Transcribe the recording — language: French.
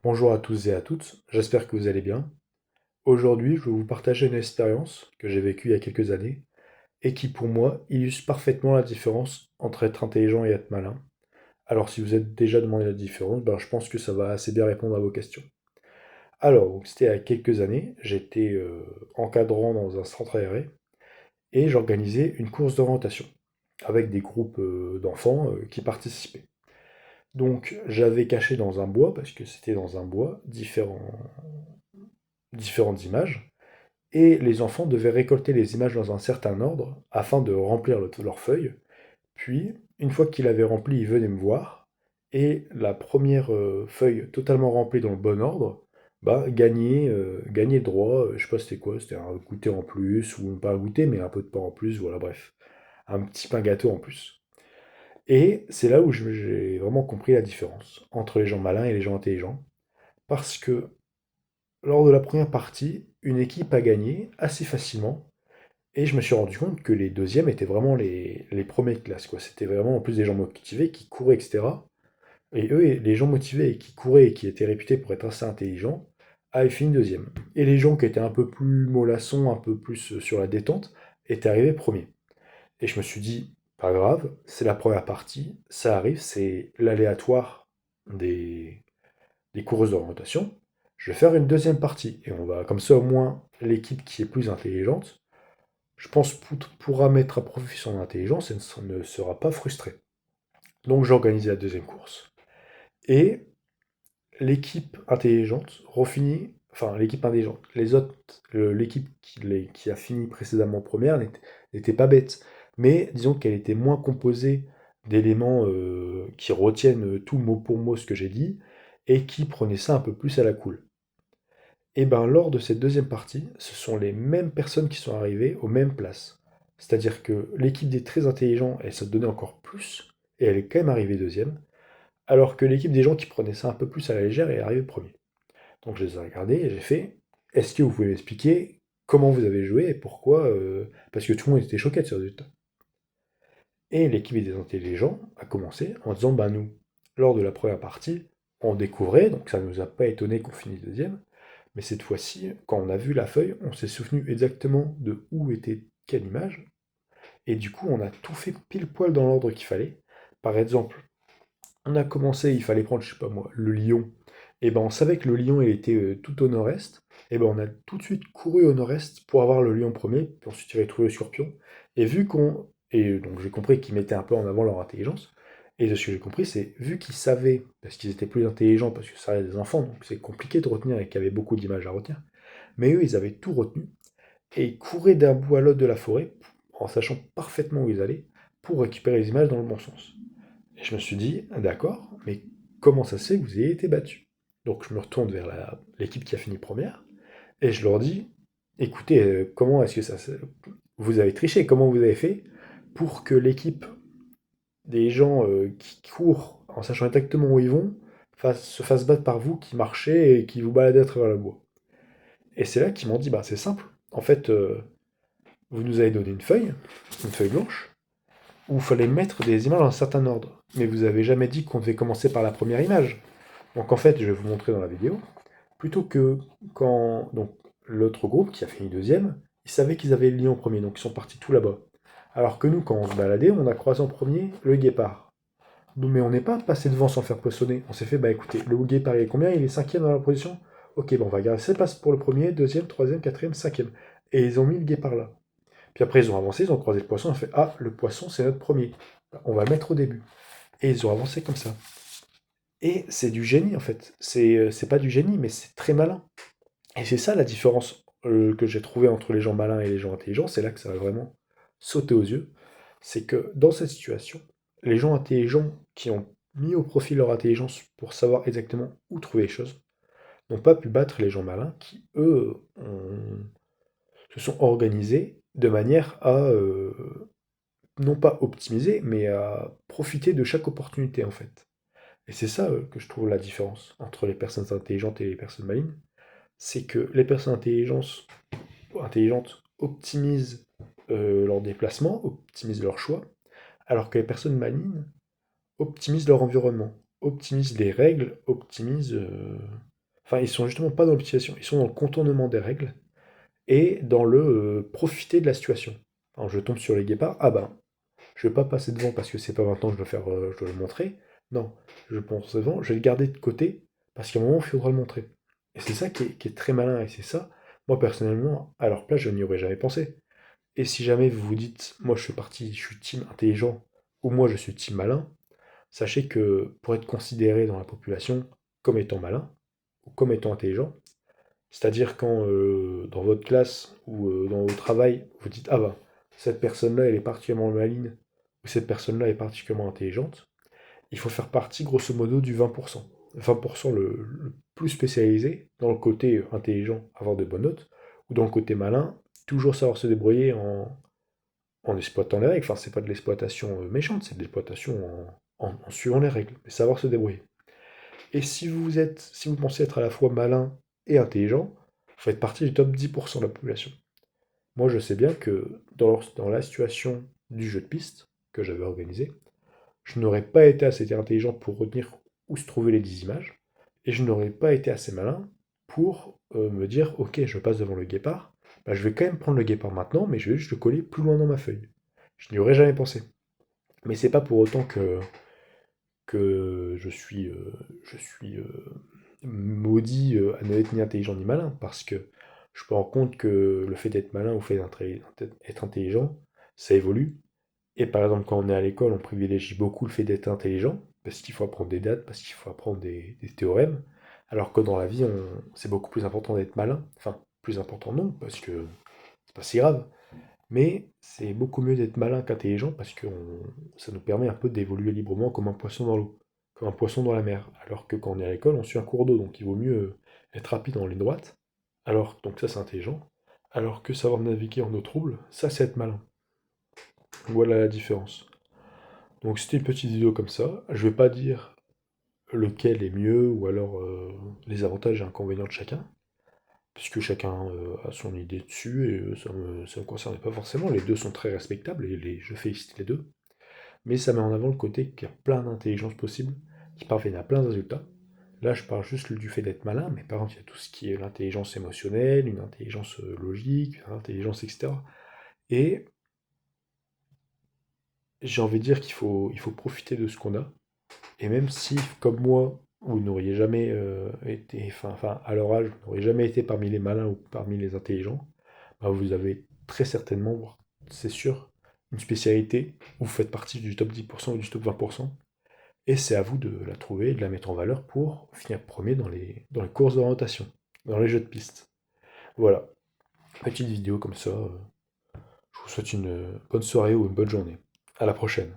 Bonjour à tous et à toutes, j'espère que vous allez bien. Aujourd'hui, je vais vous partager une expérience que j'ai vécue il y a quelques années et qui, pour moi, illustre parfaitement la différence entre être intelligent et être malin. Alors, si vous êtes déjà demandé la différence, ben, je pense que ça va assez bien répondre à vos questions. Alors, donc, c'était il y a quelques années, j'étais encadrant dans un centre aéré et j'organisais une course d'orientation avec des groupes d'enfants qui participaient. Donc, j'avais caché dans un bois, parce que c'était dans un bois, différentes images. Et les enfants devaient récolter les images dans un certain ordre afin de remplir leur feuille. Puis, une fois qu'il avait rempli, il venait me voir. Et la première feuille totalement remplie dans le bon ordre, bah, gagnait le droit, je sais pas c'était quoi, c'était un goûter en plus, ou pas un goûter, mais un peu de pain en plus, voilà, bref. Un petit pain gâteau en plus. Et c'est là où j'ai vraiment compris la différence entre les gens malins et les gens intelligents. Parce que lors de la première partie, une équipe a gagné assez facilement. Et je me suis rendu compte que les deuxièmes étaient vraiment les premiers de classe, quoi. C'était vraiment en plus des gens motivés qui couraient, etc. Et eux, les gens motivés et qui couraient et qui étaient réputés pour être assez intelligents, avaient fini deuxième. Et les gens qui étaient un peu plus mollassons, un peu plus sur la détente, étaient arrivés premiers. Et je me suis dit, pas grave, c'est la première partie, ça arrive, c'est l'aléatoire des, des courses d'orientation. Je vais faire une deuxième partie. Et on va, comme ça au moins, l'équipe qui est plus intelligente, je pense, pourra mettre à profit son intelligence et ne sera pas frustré. Donc j'ai organisé la deuxième course. Et l'équipe intelligente refinit, enfin l'équipe intelligente, les autres, l'équipe qui a fini précédemment première n'était pas bête. Mais disons qu'elle était moins composée d'éléments qui retiennent tout mot pour mot ce que j'ai dit et qui prenaient ça un peu plus à la cool. Et ben lors de cette deuxième partie, ce sont les mêmes personnes qui sont arrivées aux mêmes places. C'est-à-dire que l'équipe des très intelligents, elle se donnait encore plus, et elle est quand même arrivée deuxième, alors que l'équipe des gens qui prenaient ça un peu plus à la légère est arrivée premier. Donc je les ai regardés et j'ai fait, est-ce que vous pouvez m'expliquer comment vous avez joué et pourquoi parce que tout le monde était choqué de ce résultat. Et l'équipe des intelligents a commencé en disant, bah nous, lors de la première partie, on découvrait, donc ça ne nous a pas étonné qu'on finisse deuxième, mais cette fois-ci, quand on a vu la feuille, on s'est souvenu exactement de où était quelle image, et du coup, on a tout fait pile poil dans l'ordre qu'il fallait. Par exemple, on a commencé, il fallait prendre, je sais pas moi, le lion. Et ben on savait que le lion il était tout au nord-est. Et ben on a tout de suite couru au nord-est pour avoir le lion premier, puis ensuite il avait trouvé le scorpion. Et vu qu'on. Et donc j'ai compris qu'ils mettaient un peu en avant leur intelligence. Et ce que j'ai compris, c'est vu qu'ils savaient, parce qu'ils étaient plus intelligents, parce que ça reste des enfants, donc c'est compliqué de retenir et qu'il y avait beaucoup d'images à retenir. Mais eux, ils avaient tout retenu et ils couraient d'un bout à l'autre de la forêt, en sachant parfaitement où ils allaient, pour récupérer les images dans le bon sens. Et je me suis dit, d'accord, mais comment ça se fait que vous ayez été battu? Donc je me retourne vers l'équipe qui a fini première, et je leur dis, écoutez, comment est-ce que vous avez triché, comment vous avez fait pour que l'équipe des gens qui courent en sachant exactement où ils vont se fasse battre par vous qui marchez et qui vous baladez à travers le bois. Et c'est là qu'ils m'ont dit, bah c'est simple, en fait, vous nous avez donné une feuille blanche, où il fallait mettre des images dans un certain ordre. Mais vous avez jamais dit qu'on devait commencer par la première image. Donc en fait, je vais vous montrer dans la vidéo, plutôt que quand donc l'autre groupe qui a fini deuxième, ils savaient qu'ils avaient le lion en premier, donc ils sont partis tout là-bas. Alors que nous, quand on se baladait, on a croisé en premier le guépard. Mais on n'est pas passé devant sans faire poissonner. On s'est fait, bah écoutez, le guépard il est combien? Il est cinquième dans la position. Ok, bon, on va garder cette place pour le premier, deuxième, troisième, quatrième, cinquième. Et ils ont mis le guépard là. Puis après, ils ont avancé, ils ont croisé le poisson, on a fait, ah, le poisson, c'est notre premier. On va le mettre au début. Et ils ont avancé comme ça. Et c'est du génie, en fait. C'est pas du génie, mais c'est très malin. Et c'est ça la différence que j'ai trouvée entre les gens malins et les gens intelligents. C'est là que ça va vraiment sauter aux yeux. C'est que dans cette situation, les gens intelligents qui ont mis au profit leur intelligence pour savoir exactement où trouver les choses, n'ont pas pu battre les gens malins qui, eux, se sont organisés de manière à non pas optimiser, mais à profiter de chaque opportunité en fait. Et c'est ça que je trouve la différence entre les personnes intelligentes et les personnes malignes, c'est que les personnes intelligentes optimisent leur déplacement, optimisent leur choix, alors que les personnes malignes optimisent leur environnement, optimisent les règles, optimisent... Enfin, ils sont justement pas dans l'optimisation, ils sont dans le contournement des règles et dans le profiter de la situation. Alors, je tombe sur les guépards, ah ben, je vais pas passer devant parce que c'est pas maintenant que je dois faire, je dois le montrer. Non, je pense devant, je vais le garder de côté parce qu'à un moment, il faudra le montrer. Et c'est ça qui est très malin et c'est ça, moi personnellement, à leur place, je n'y aurais jamais pensé. Et si jamais vous vous dites, moi je suis parti, je suis team intelligent ou moi je suis team malin, sachez que pour être considéré dans la population comme étant malin ou comme étant intelligent, c'est-à-dire quand dans votre classe ou dans votre travail, vous dites ah bah cette personne-là elle est particulièrement maligne ou cette personne-là est particulièrement intelligente, il faut faire partie grosso modo du 20%. 20% le plus spécialisé dans le côté intelligent, avoir de bonnes notes, ou dans le côté malin, toujours savoir se débrouiller en exploitant les règles. Enfin, c'est pas de l'exploitation méchante, c'est de l'exploitation en suivant les règles, mais savoir se débrouiller. Et si vous pensez être à la fois malin et intelligent, vous faites partie du top 10% de la population. Moi, je sais bien que dans la situation du jeu de piste que j'avais organisé, je n'aurais pas été assez intelligent pour retenir où se trouvaient les 10 images, et je n'aurais pas été assez malin pour me dire, ok, je passe devant le guépard, bah, je vais quand même prendre le guépard maintenant, mais je vais juste le coller plus loin dans ma feuille. Je n'y aurais jamais pensé. Mais c'est pas pour autant que je suis maudit à ne être ni intelligent ni malin, parce que je me rends compte que le fait d'être malin ou le fait d'être intelligent, ça évolue. Et par exemple, quand on est à l'école, on privilégie beaucoup le fait d'être intelligent, parce qu'il faut apprendre des dates, parce qu'il faut apprendre des théorèmes, alors que dans la vie, c'est beaucoup plus important d'être malin. Enfin, plus important non, parce que c'est pas si grave, mais c'est beaucoup mieux d'être malin qu'intelligent, parce que ça nous permet un peu d'évoluer librement comme un poisson dans l'eau, comme un poisson dans la mer. Alors que quand on est à l'école, on suit un cours d'eau, donc il vaut mieux être rapide en ligne droite. Alors, donc ça c'est intelligent. Alors que savoir naviguer en eau trouble, ça c'est être malin. Voilà la différence. Donc c'était une petite vidéo comme ça. Je vais pas dire lequel est mieux ou alors les avantages et inconvénients de chacun, puisque chacun a son idée dessus et ça me concerne pas forcément. Les deux sont très respectables et je félicite les deux. Mais ça met en avant le côté qu'il y a plein d'intelligences possibles qui parviennent à plein de résultats. Là, je parle juste du fait d'être malin, mais par exemple, il y a tout ce qui est l'intelligence émotionnelle, une intelligence logique, une intelligence, etc. Et j'ai envie de dire il faut profiter de ce qu'on a. Et même si, comme moi, vous n'auriez jamais été, enfin, à leur âge, vous n'auriez jamais été parmi les malins ou parmi les intelligents, bah, vous avez très certainement, voire c'est sûr, une spécialité où vous faites partie du top 10% ou du top 20%. Et c'est à vous de la trouver et de la mettre en valeur pour finir premier dans les courses d'orientation, dans les jeux de piste. Voilà, petite vidéo comme ça. Je vous souhaite une bonne soirée ou une bonne journée. À la prochaine.